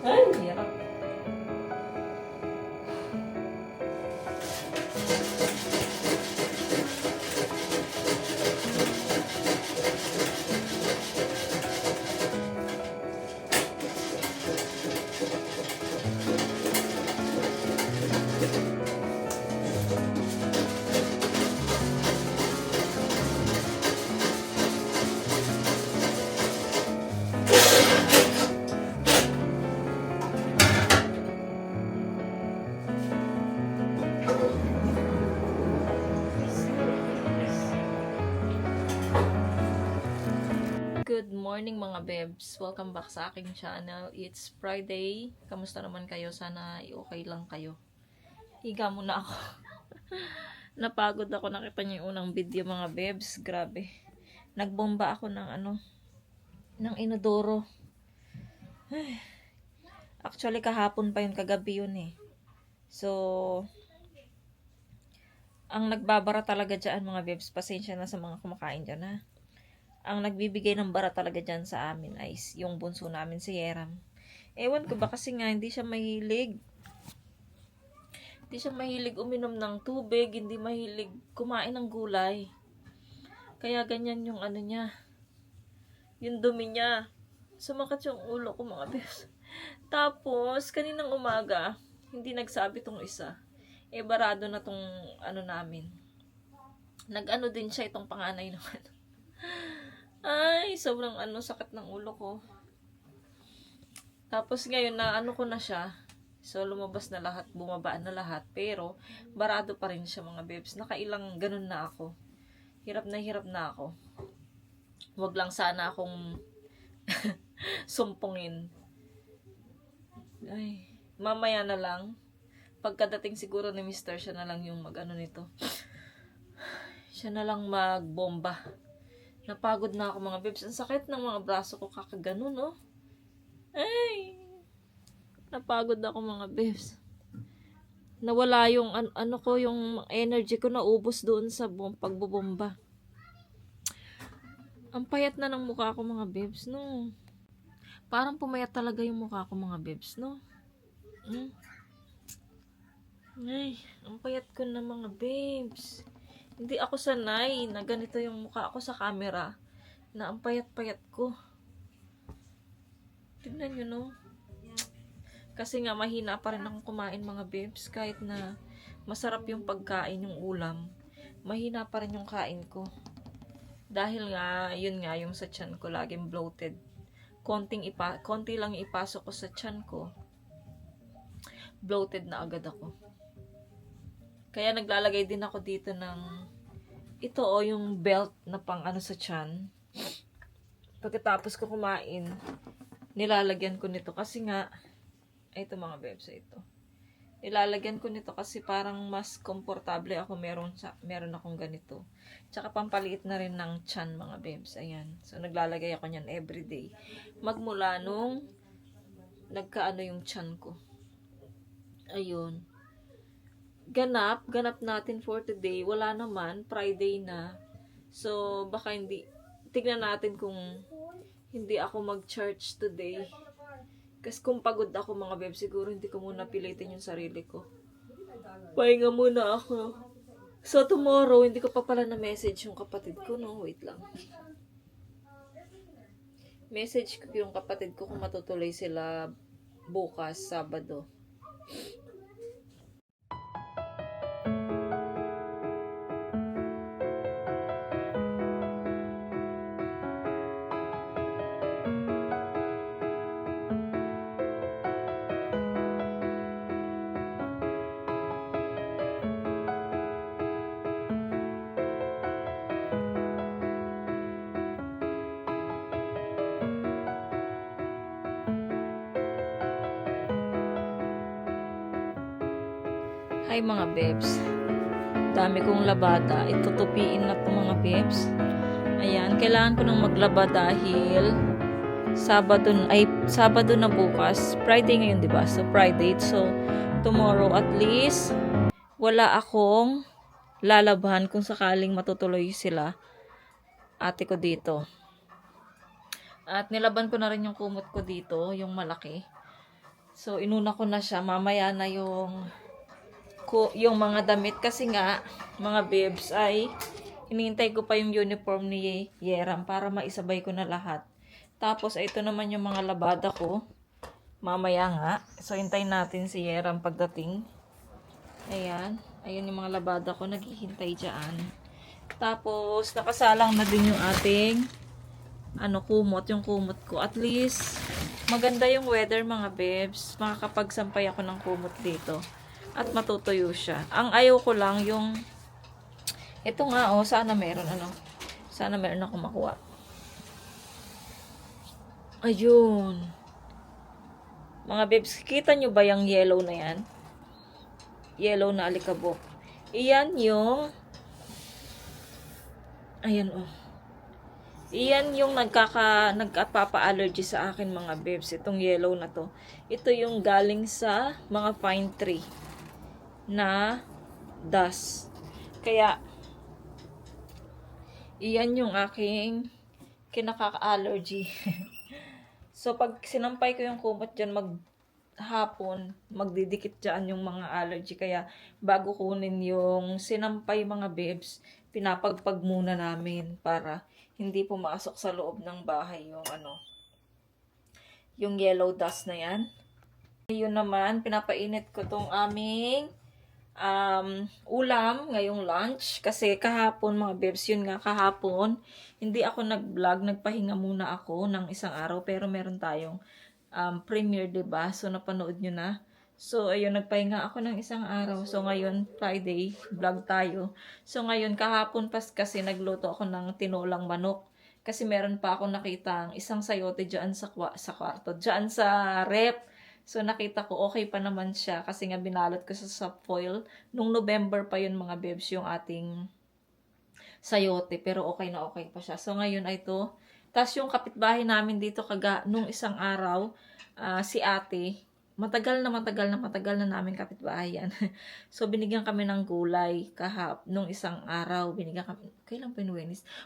Ay, hirap. Good morning mga bebs. Welcome back sa aking channel. It's Friday. Kamusta naman kayo? Sana okay lang kayo. Higa muna ako. Napagod ako. Nakita niyo yung unang video mga bebs. Grabe. Nagbomba ako ng ng inodoro. Actually kahapon pa yun, kagabi yun eh. So, ang nagbabara talaga dyan mga bebs. Pasensya na sa mga kumakain dyan ha. Ang nagbibigay ng bara talaga dyan sa amin ay yung bunso namin si Yeram. Ewan ko ba kasi nga hindi siya mahilig. Hindi siya mahilig uminom ng tubig, hindi mahilig kumain ng gulay. Kaya ganyan yung niya. Yung dumi niya. Sumakat yung ulo ko mga bes. Tapos, kaninang umaga, hindi nagsabi tong isa. Barado na tong namin. Nag din siya itong panganay naman. Ay, sobrang sakit ng ulo ko. Tapos ngayon na ko na siya. So, lumabas na lahat, bumaba na lahat. Pero, barado pa rin siya mga bebs. Nakailang ganun na ako. Hirap na ako. Wag lang sana akong sumpungin. Ay, mamaya na lang. Pagkadating siguro ni Mr. siya na lang yung nito. Siya na lang magbomba. Napagod na ako mga bebs. Ang sakit ng mga braso ko kakagano, no? Ay! Napagod ako mga bebs. Nawala yung yung energy ko, naubos doon sa pagbubomba. Ang payat na ng mukha ko mga bebs, no? Parang pumayat talaga yung mukha ko mga bebs, no? Ay, ang payat ko na mga bebs. Hindi ako sanay na ganito yung mukha ko sa camera. Na ang payat-payat ko. Tignan nyo, no? Kasi nga, mahina pa rin akong kumain mga bebs. Kahit na masarap yung pagkain, yung ulam. Mahina pa rin yung kain ko. Dahil nga, yun nga, yung sa tiyan ko, laging bloated. Konti lang ipasok ko sa tiyan ko. Bloated na agad ako. Kaya naglalagay din ako dito ng ito yung belt na pang sa tiyan. Pagkatapos ko kumain, nilalagyan ko nito kasi nga ito mga bebs, ito. Nilalagyan ko nito kasi parang mas komportable ako meron akong ganito. Tsaka pampaliit na rin ng tiyan mga bebs. Ayan. So naglalagay ako niyan everyday. Magmula nung nagkaano yung tiyan ko. Ayun. Ganap natin for today. Wala naman, Friday na. So, baka tignan natin kung hindi ako mag-church today. Kasi kung pagod ako mga beb, siguro hindi ko muna pilitin yung sarili ko. Pahinga muna ako. So, tomorrow, hindi ko pa pala na-message yung kapatid ko, no? Wait lang. Message ko yung kapatid ko kung matutuloy sila bukas, Sabado. Hi mga bebs. Dami kong labada. Itutupiin na to mga bebs. Ayan, kailangan ko nang maglaba dahil Sabado na bukas. Friday ngayon, 'di ba? So Friday. So tomorrow at least wala akong lalabahan kung sakaling matutuloy sila ate ko dito. At nilaban ko na rin yung kumot ko dito, yung malaki. So inuna ko na siya, mamaya na yung mga damit kasi nga mga bibs ay hinihintay ko pa yung uniform ni Yeram para maisabay ko na lahat. Tapos ito naman yung mga labada ko. Mamaya nga. So hintayin natin si Yeram pagdating. Ayan. Ayan yung mga labada ko naghihintay diyan. Tapos nakasalang na din yung ating kumot, yung kumot ko. At least maganda yung weather mga bebs. Makakapagsampay ako ng kumot dito. At matutuyo siya. Ang ayaw ko lang yung ito nga sana meron Sana meron akong makuha. Ayun. Mga bebs, kita nyo ba yung yellow na yan? Yellow na alikabok. Iyan yung Iyan yung nagpapa-allergy sa akin mga bebs. Itong yellow na to. Ito yung galing sa mga pine tree na dust. Kaya iyan yung aking kinaka-allergy. So pag sinampay ko yung kumot dyan maghapon, magdidikit dyan yung mga allergy. Kaya bago kunin yung sinampay mga bebs, pinapagpag muna namin para hindi pumasok sa loob ng bahay yung yellow dust na yan. Yun naman, pinapainit ko tong aming ulam ngayong lunch. Kasi kahapon mga bebs, yun nga kahapon, hindi ako nag-vlog, nagpahinga muna ako ng isang araw. Pero meron tayong premiere, diba? So napanood nyo na. So, ayun, nagpahinga ako ng isang araw. So, ngayon, Friday, vlog tayo. So, ngayon, kahapon kasi nagluto ako ng tinolang manok. Kasi meron pa akong nakita isang sayote dyan sa kwarto. Dyan sa rep. So, nakita ko, okay pa naman siya. Kasi nga, binalot ko sa foil. Nung November pa yun, mga bebs, yung ating sayote. Pero okay na okay pa siya. So, ngayon ay ito. Tapos, yung kapitbahay namin dito, nung isang araw, si ate, matagal na namin kapitbahay yan. So, binigyan kami ng gulay nung isang araw. Binigyan kami, kailan pa yung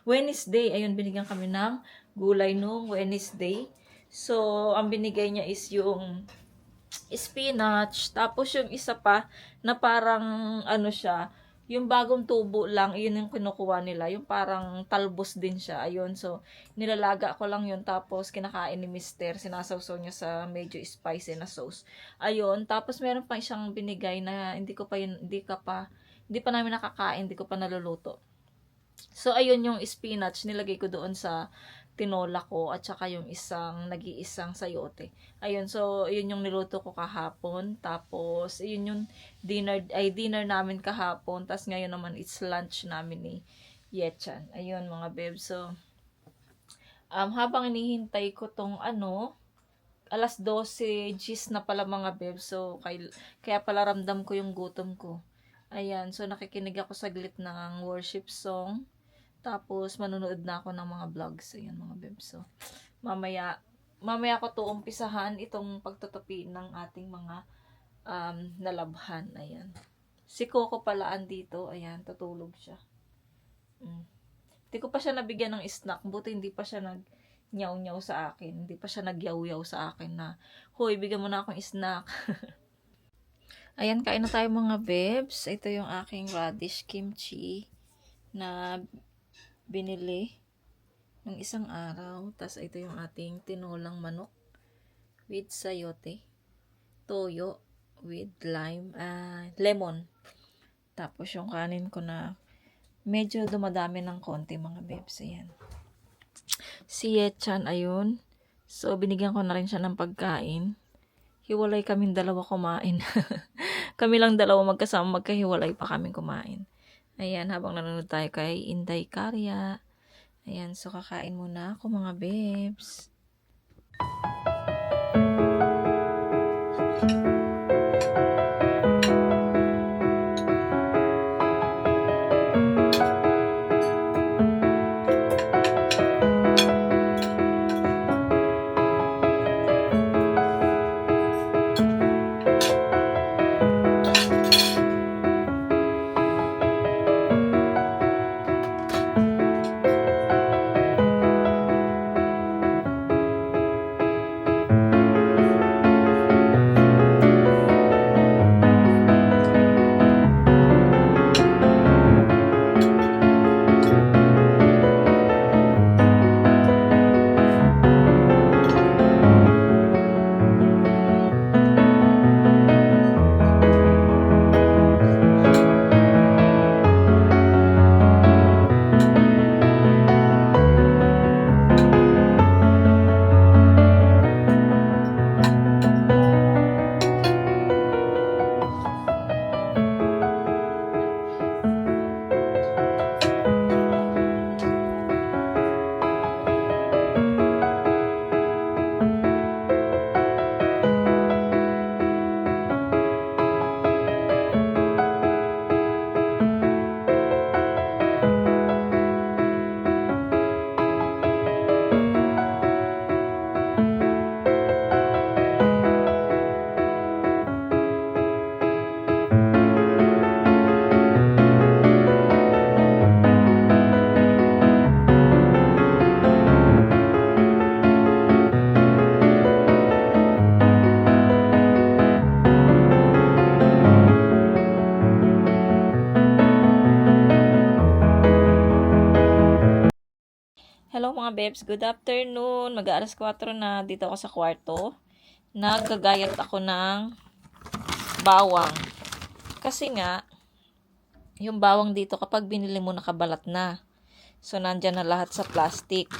Wednesday. Ayun, binigyan kami ng gulay nung Wednesday. So, ang binigay niya is yung spinach. Tapos, yung isa pa, na parang, siya, yung bagong tubo lang, yun yung kinukuha nila. Yung parang talbos din siya. Ayun, so, nilalaga ko lang yun. Tapos, kinakain ni Mister. Sinasawsaw niya sa medyo spicy na sauce. Ayun, tapos meron pa siyang binigay na hindi pa namin nakakain, hindi ko pa naluluto. So, ayun yung spinach, nilagay ko doon sa tinola ko at saka yung nag-iisang sayote. Ayun, so, yun yung niluto ko kahapon. Tapos, yun yung dinner namin kahapon. Tapos, ngayon naman, it's lunch namin ni Yechan. Ayun, mga beb. So, habang inihintay ko tong 12:00 gis na pala mga beb. So, kaya pala ramdam ko yung gutom ko. Ayan, so nakikinig ako saglit ng worship song. Tapos, manunood na ako ng mga vlogs. Ayan, mga beb. So, mamaya ko to umpisahan itong pagtutupi ng ating mga nalabhan. Ayan. Si Coco pala andito. Ayan, tutulog siya. Hindi ko pa siya nabigyan ng snack. Buti hindi pa siya nag-nyaw-nyaw sa akin. Hindi pa siya nag-yaw-yaw sa akin na, hoy, bigyan mo na akong snack. Ayan, kain na tayo mga bebs. Ito yung aking radish kimchi na binili ng isang araw. Tapos ito yung ating tinolang manok with sayote, toyo with lemon. Tapos yung kanin ko na medyo dumadami ng konti mga bebs. Ayan. Si Yechan, ayun. So, binigyan ko na rin siya ng pagkain. Hiwalay kaming dalawa kumain. Kami lang dalawa magkasama, magkahiwalay pa kaming kumain. Ayan, habang nanonood tayo kay Inday Karya. Ayan, so kakain muna ako mga bebs. mga bebs, good afternoon. Mag-aalas 4 na dito ako sa kwarto. Nagkagayat ako ng bawang. Kasi nga, yung bawang dito kapag binili mo nakabalat na. So, nandyan na lahat sa plastic.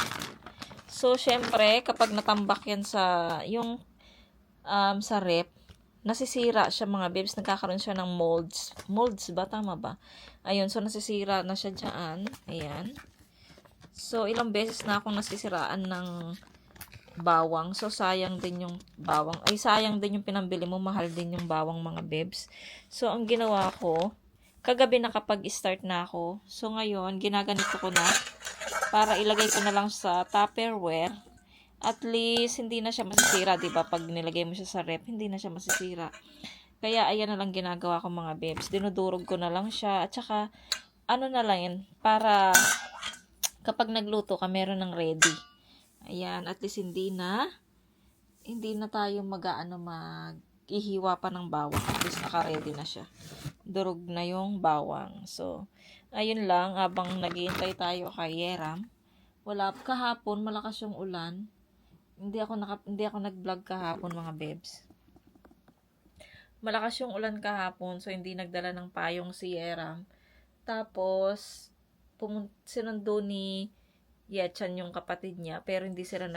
So, syempre, kapag natambak yan sa, sa rep, nasisira siya mga bebs. Nagkakaroon siya ng molds. Molds ba? Tama ba? Ayun, so nasisira na siya dyan. Ayan. So, ilang beses na akong nasisiraan ng bawang. So, sayang din yung bawang. Ay, sayang din yung pinambili mo. Mahal din yung bawang mga bebs. So, ang ginawa ko, kagabi nakapag-start na ako. So, ngayon, ginaganito ko na para ilagay ko na lang sa Tupperware. At least, hindi na siya masisira, diba? Pag nilagay mo siya sa rep, hindi na siya masisira. Kaya, ayan na lang ginagawa ko mga bebs. Dinudurog ko na lang siya. At saka, ano na lang yan, para kapag nagluto ka, meron ng ready. Ayan, at least hindi na tayo mag-ihiwa pa ng bawang. At least naka-ready na siya. Durog na yung bawang. So, ayun lang, habang naghihintay tayo kay Yeram. Kahapon, malakas yung ulan. Hindi ako nag-vlog kahapon mga bebs. Malakas yung ulan kahapon, so hindi nagdala ng payong si Yeram. Tapos, sinundo ni Yechan yung kapatid niya, pero hindi sila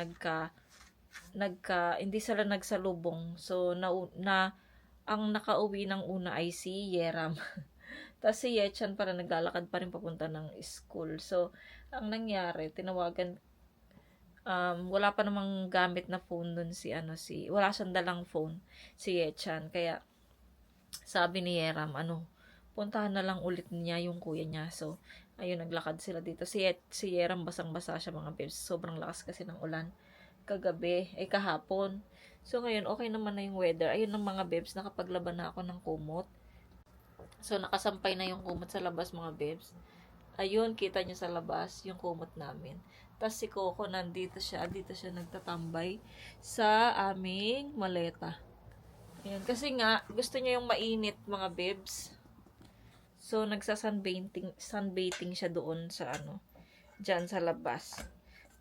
hindi sila nagsalubong. So, ang nakauwi ng una ay si Yeram. Tapos si Yechan para naglalakad pa rin papunta ng school. So, ang nangyari, tinawagan, wala pa namang gamit na phone dun wala siyang dalang phone, si Yechan. Kaya, sabi ni Yeram, puntahan na lang ulit niya yung kuya niya. So, ayun, naglakad sila dito. Si Yeram basang-basa siya mga bebs. Sobrang lakas kasi ng ulan. Kahapon. So, ngayon, okay naman na yung weather. Ayun ang mga bebs, nakapaglaban na ako ng kumot. So, nakasampay na yung kumot sa labas mga bebs. Ayun, kita niyo sa labas yung kumot namin. Tapos si Coco, dito siya nagtatambay sa aming maleta. Ayan, kasi nga, gusto niya yung mainit mga bebs. So, sunbathing siya doon sa dyan sa labas.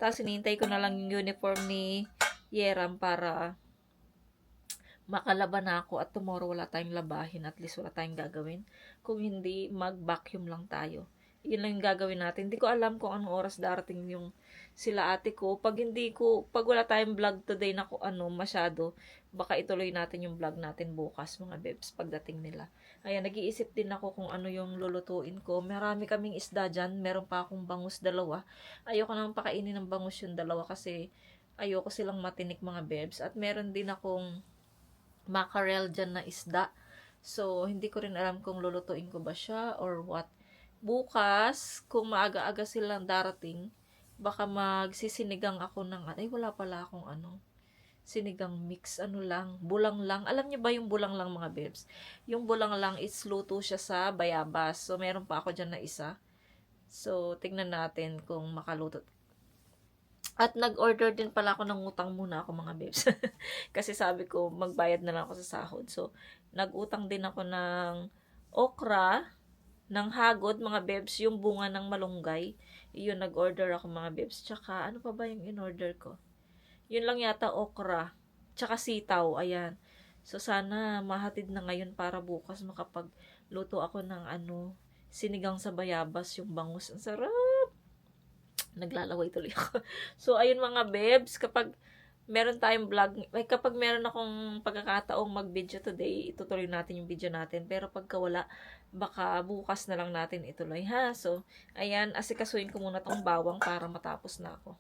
Tapos, hinihintay ko na lang yung uniform ni Yeram para makalaban na ako at tomorrow wala tayong labahin. At least wala tayong gagawin. Kung hindi, mag-vacuum lang tayo. Yun lang yung gagawin natin. Hindi ko alam kung anong oras darating yung sila ate ko. Pag wala tayong vlog today na masyado, baka ituloy natin yung vlog natin bukas mga bebs pagdating nila. Ayan, nag-iisip din ako kung ano yung lulutuin ko. Marami kaming isda dyan. Meron pa akong bangus 2. Ayoko naman pakainin ng bangus yung 2 kasi ayoko silang matinik mga bebs. At meron din akong mackerel dyan na isda. So, hindi ko rin alam kung lulutuin ko ba siya or what. Bukas, kung maaga-aga silang darating, baka magsisinigang ako ng, wala pala akong sinigang mix, bulang lang. Alam niyo ba yung bulang lang mga bebs? Yung bulang lang is luto siya sa bayabas. So, meron pa ako dyan na isa. So, tignan natin kung makaluto. At nag-order din pala ako ng utang muna ako mga bebs. Kasi sabi ko, magbayad na lang ako sa sahod. So, nag-utang din ako ng okra, ng hagod, mga bebs, yung bunga ng malunggay. Yun, nag-order ako mga bebs. Tsaka, ano pa ba yung in-order ko? Yun lang yata, okra. Tsaka sitaw, ayan. So, sana mahatid na ngayon para bukas makapagluto ako ng sinigang sa bayabas, yung bangus. Ang sarap! Naglalaway tuloy ako. So, ayun mga bebs, kapag meron tayong vlog, kapag meron akong pagkakataong mag-video today, itutuloy natin yung video natin. Pero pagka wala, baka bukas na lang natin ituloy, ha? So, ayan, asikasuhin ko muna tong bawang para matapos na ako.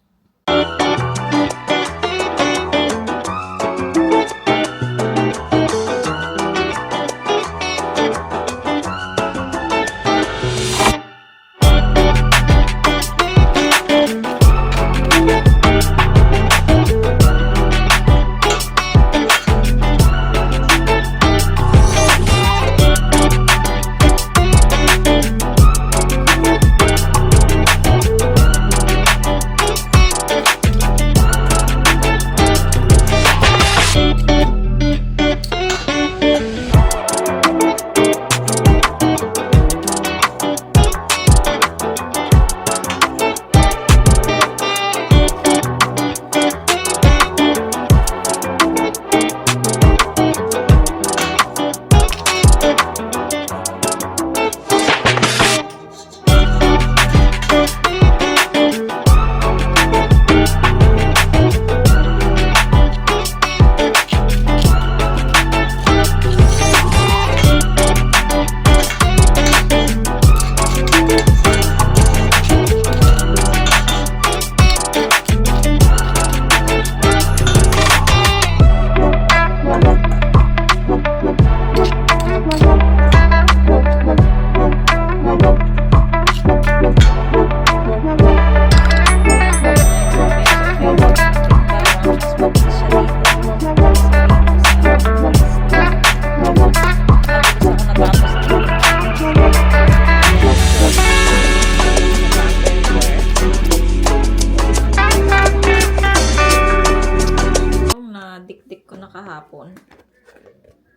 kahapon.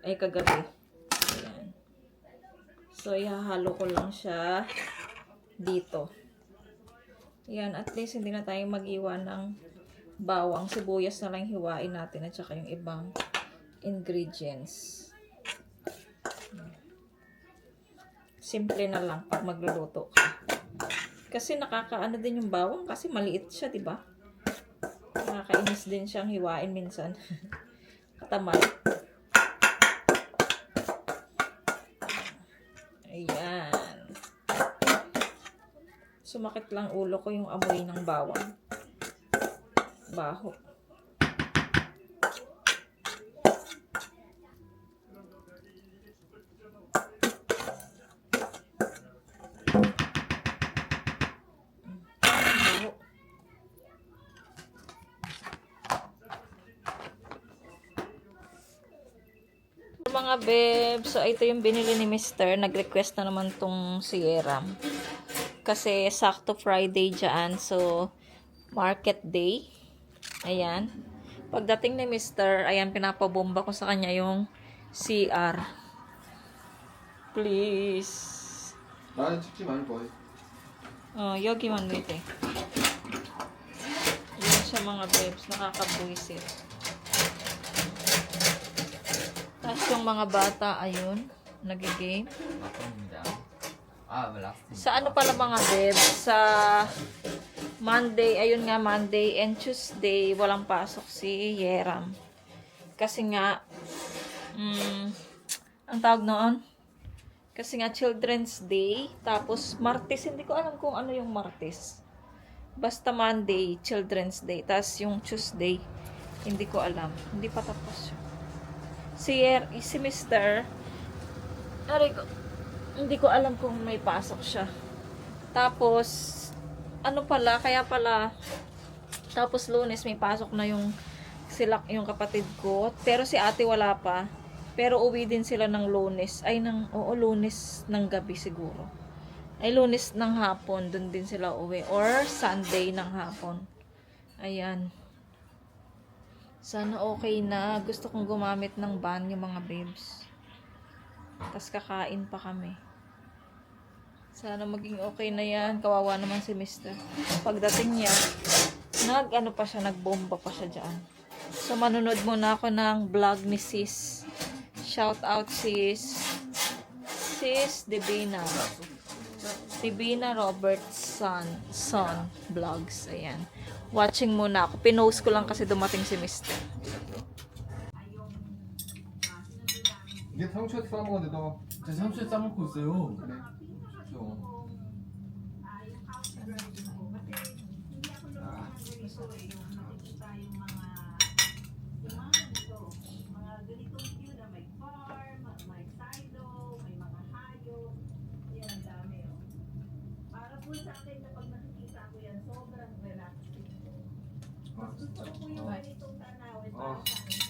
Ay, kagabi. Ayan. So, ihahalo ko lang siya dito. Ayan, at least hindi na tayo mag-iwan ng bawang. Sibuyas na lang hiwain natin at saka yung ibang ingredients. Simple na lang pag magluluto ka. Kasi nakakaano din yung bawang kasi maliit siya, di ba? Nakakainis din siyang hiwain minsan. Katamad. Ayan. Sumakit lang ulo ko yung amoy ng bawang. Baho. Mga bebs, so ito yung binili ni Mr. Nag-request na naman tong Sierra. Kasi sakto Friday dyan. So, market day. Ayan. Pagdating ni Mr., ayan, pinapabomba ko sa kanya yung CR. Please. 나는 찍지 말고. 여기만 wait. Yun siya mga bebs. Nakakabuisit. Tapos yung mga bata, ayun, nagigame. Sa ano pala mga bebs, sa Monday, ayun nga Monday and Tuesday, walang pasok si Yeram. Kasi nga, ang tawag noon, kasi nga Children's Day, tapos Martes, hindi ko alam kung ano yung Martes. Basta Monday, Children's Day, tapos yung Tuesday, hindi ko alam. Hindi pa tapos yun. Si Mr. Hindi ko alam kung may pasok siya. Tapos, ano pala, kaya pala, tapos Lunes may pasok na yung yung kapatid ko. Pero si ate wala pa. Pero uwi din sila ng Lunes. Lunes ng gabi siguro. Ay, Lunes ng hapon, dun din sila uwi. Or Sunday ng hapon. Ayan. Sana okay na. Gusto kong gumamit ng van yung mga babes. Tapos kakain pa kami. Sana maging okay na yan. Kawawa naman si Mr. Pagdating niya, nagbomba pa siya dyan. So, manunod muna ako ng vlog ni sis. Shout out sis. Sis Divina. Divina Roberts son vlogs. Ayan. Watching muna ako. Pinost ko lang kasi dumating si Mr. 이게 상추에 싸먹었는데 너 제 상추에 싸먹고 있어요. 그래. 그렇죠.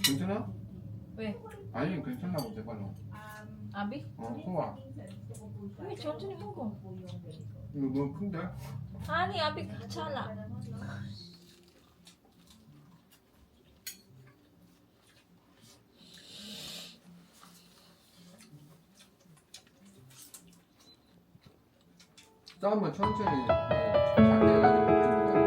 괜찮아? 왜? 아니 괜찮나 본데 빨로. Abi? 소아. Uy, 천천히 먹어. 이거 너무 큰데? 아니, Abi, 괜찮아. 싸우면 천천히 작게 해가지고 싸우면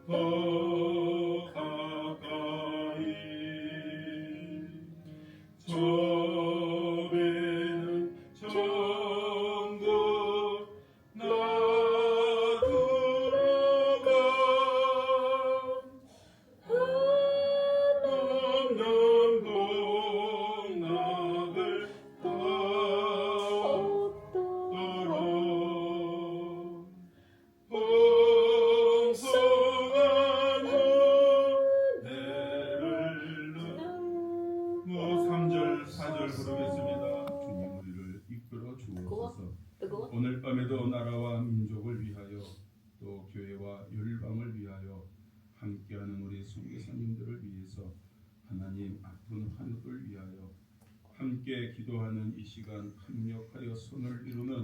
더 가까이 점에는 전부 나 들어가 없는 동락을 닿도록 풍성한 은혜를 뭐 3절 4절 부르겠습니다. 주님 우리를 이끌어 주옵소서. 뜨거워? 오늘 밤에도 나라와 민족을 위하여 또 교회와 열방을 위하여 함께하는 우리 선교사님들을 위해서 하나님 아픈 한국을 위하여 함께 기도하는 이 시간 합력하여 손을 이루는